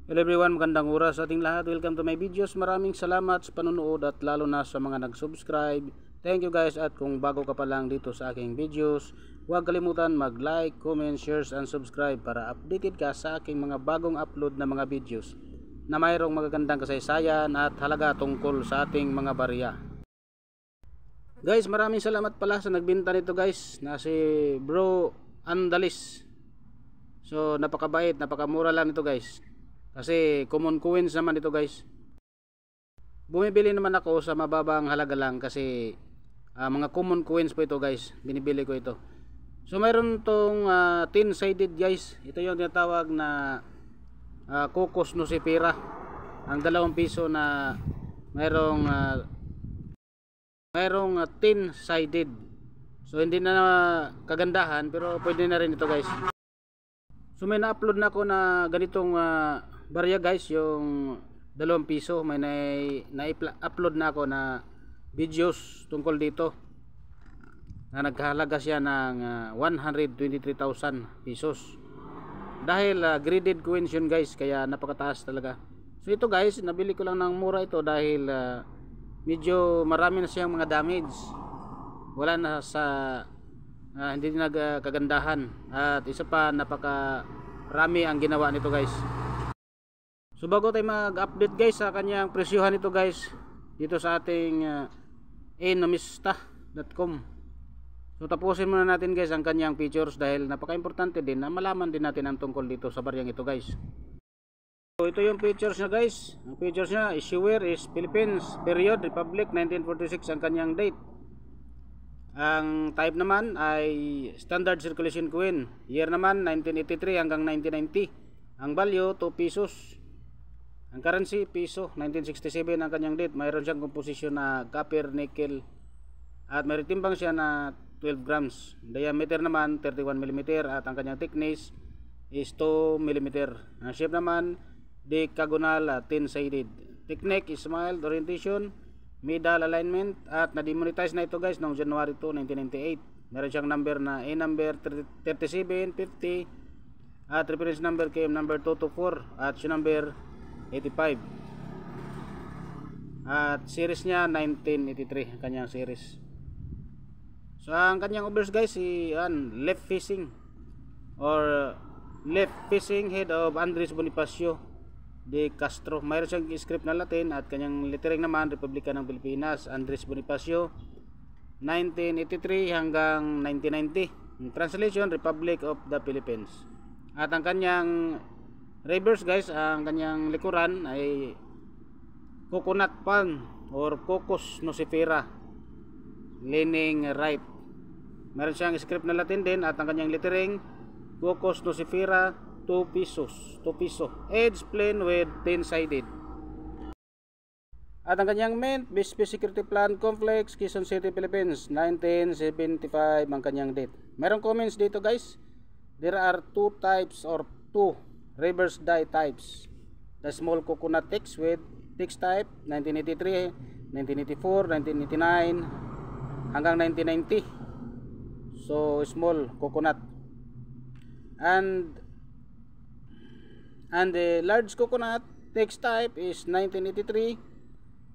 Hello everyone, magandang oras sa ating lahat. Welcome to my videos. Maraming salamat sa panonood at lalo na sa mga nag-subscribe. Thank you guys, at kung bago ka pa lang dito sa aking videos, huwag kalimutan mag-like, comment, shares and subscribe para updated ka sa aking mga bagong upload na mga videos na mayroong magagandang kasaysayan at halaga tungkol sa ating mga barya. Guys, maraming salamat pala sa nagbenta nito guys, na si Bro Andalis. So napakabait, napakamura lang ito guys. Kasi common coins naman ito guys. Bumibili naman ako sa mababang halaga lang kasi mga common coins po ito guys. Binibili ko ito. So mayroon tong 10-sided guys. Ito yung tinatawag na Cocos Nocifera. Ang 2 piso na mayroong 10-sided. So hindi na kagandahan pero pwede na rin ito guys. So may na-upload na ako na ganitong barya guys, yung 2 piso. May na-upload na ako na videos tungkol dito na nagkahalaga siya ng 123,000 pesos. Dahil graded coins yun guys, kaya napakataas talaga. So ito guys, nabili ko lang ng mura ito dahil medyo marami na siyang mga damage. Wala na sa hindi nagkagandahan, at isa pa napakarami ang ginawa nito guys. So bago tayo mag-update guys sa kanyang presyuhan nito guys, dito sa ating enomista.com, so tapusin muna natin guys ang kanyang features dahil napaka-importante din na malaman din natin ang tungkol dito sa baryang ito guys. So ito yung features niya guys. Ang features niya, issuer is Philippines, period, Republic, 1946 ang kanyang date. Ang type naman ay standard circulation coin. Year naman 1983 hanggang 1990. Ang value 2 pesos. Ang currency piso. 1967 ang kanyang date. Mayroon siyang composition na copper, nickel, at may timbang siya na 12 grams. Diameter naman 31 mm at ang kanyang thickness is 2 mm. Ang shape naman decagonal, 10-sided. Technique is mild orientation, middle alignment, at na-demonetize na ito guys noong January 2, 1998. Meron siyang number na A number 3750 at reference number KM number 224 at shoe number 85. At series niya 1983 ang kanyang series. So ang kanyang overs guys, left facing head of Andres Bonifacio de Castro. Mayroon siyang script na Latin at kanyang lettering naman Republika ng Pilipinas, Andres Bonifacio 1983 hanggang 1990. Translation, Republic of the Philippines. At ang kanyang reverse guys, ang kanyang likuran ay coconut palm or Cocos Nocifera, leaning right. Meron siyang script na Latin din at ang kanyang lettering Cocos Nocifera, 2 pesos, 2 piso. Edge plain with 10-sided. At ang kanyang mint, BSP Security Plan Complex, Quezon City, Philippines, 1975 ang kanyang date. Merong comments dito guys. There are 2 types or 2 reverse die types. The small coconut text with text type 1983, 1984, 1989 hanggang 1990. So small coconut. And the large coconut text type is 1983,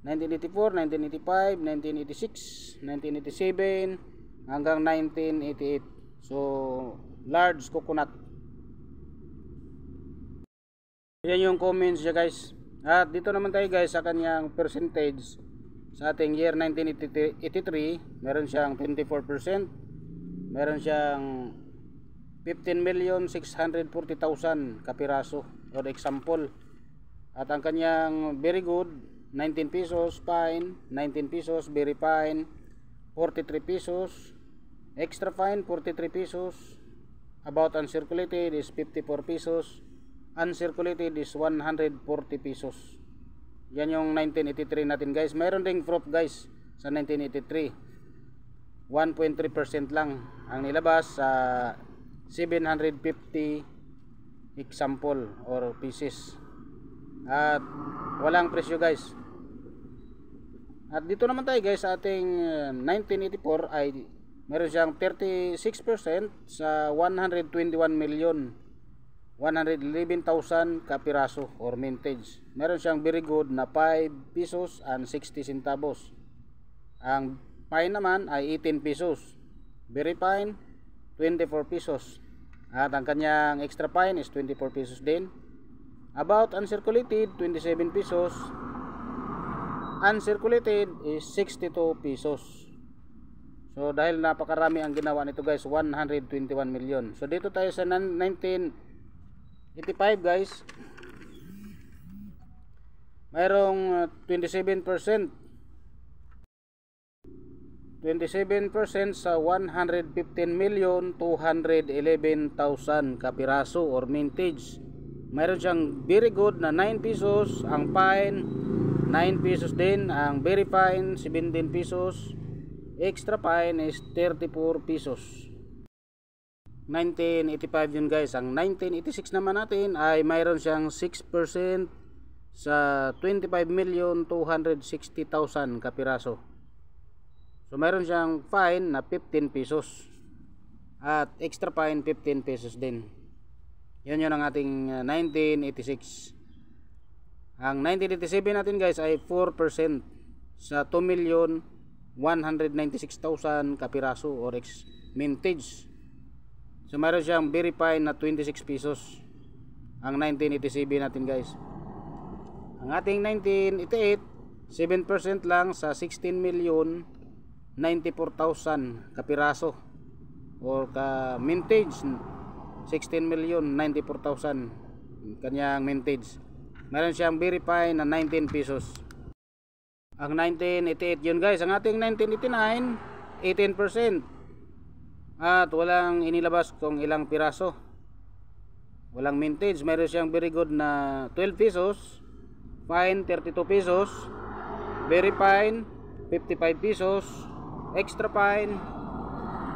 1984, 1985, 1986, 1987 hanggang 1988. So large coconut. Yan yung comments niya guys. At dito naman tayo guys sa kanyang percentage. Sa ating year 1983, meron siyang 24%. Meron siyang 15,640,000 kapiraso or example. At ang kanyang very good 19 pesos, fine 19 pesos, very fine 43 pesos, extra fine 43 pesos, about uncirculated is 54 pesos, uncirculated is 140 pesos. Yan yung 1983 natin guys. Mayroon ding proof guys sa 1983. 1.3% lang ang nilabas sa 750 example or pieces. At walang presyo guys. At dito naman tayo guys sa ating 1984 ay meron siyang 36% sa 121 million 111,000 kapiraso or mintage. Meron siyang very good na 5 pesos and 60 centavos. Ang fine naman ay 18 pesos. Very fine 24 pesos. At ang kanyang extra fine is 24 pesos din. About uncirculated 27 pesos. Uncirculated is 62 pesos. So dahil napakarami ang ginawa nito guys, 121 million. So dito tayo sa 1985 guys. Mayroong 27% sa 115,211,000 kapiraso or mintage. Mayroon siyang very good na 9 pesos, ang fine 9 pesos din, ang very fine 17 pesos, extra fine is 34 pesos. 1985 yun guys. Ang 1986 naman natin ay mayroon siyang 6% sa 25,260,000 kapiraso. So mayroon siyang fine na 15 pesos at extra fine 15 pesos din. Yun ang ating 1986. Ang 1987 natin guys ay 4% sa 2,196,000 kapiraso or mintage. So mayroon siyang very fine na 26 pesos. Ang 1987 natin guys. Ang ating 1988 7% lang sa 16,094,000 kapiraso or mintage 16,094,000 kanyang mintage. Meron siyang very fine na 19 pesos. Ang 1988 yun guys. Ang ating 1989 18% at walang inilabas kung ilang piraso, walang mintage. Meron siyang very good na 12 pesos, fine 32 pesos, very fine 55 pesos, extra fine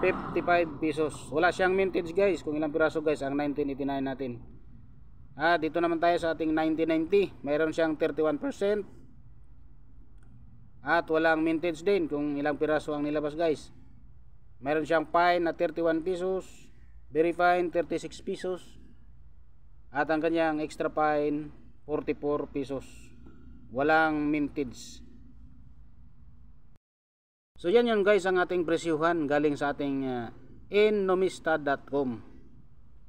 55 pesos. Wala siyang mintage guys kung ilang piraso guys ang 1989 natin. Dito naman tayo sa ating 1990. Mayroon siyang 31% at walang mintage din kung ilang piraso ang nilabas guys. Mayroon siyang fine na 31 pesos, very fine 36 pesos, at ang kanyang extra fine 44 pesos. Walang mintage. So yan yun guys ang ating presyuhan galing sa ating innomista.com.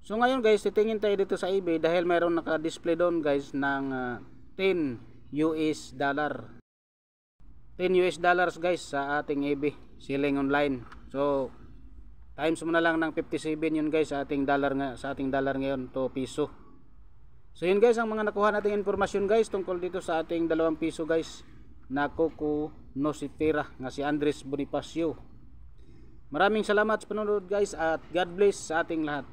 So ngayon guys, titingin tayo dito sa eBay dahil mayroon naka-display doon guys ng 10 US dollar. 10 US dollars guys sa ating eBay selling online. So times mo na lang ng 57 yun guys sa ating dollar ngayon to piso. So yun guys ang mga nakuha nating informasyon guys tungkol dito sa ating 2 piso guys na Coco Nocifera nga si Andres Bonifacio. Maraming salamat sa panonood guys at God bless sa ating lahat.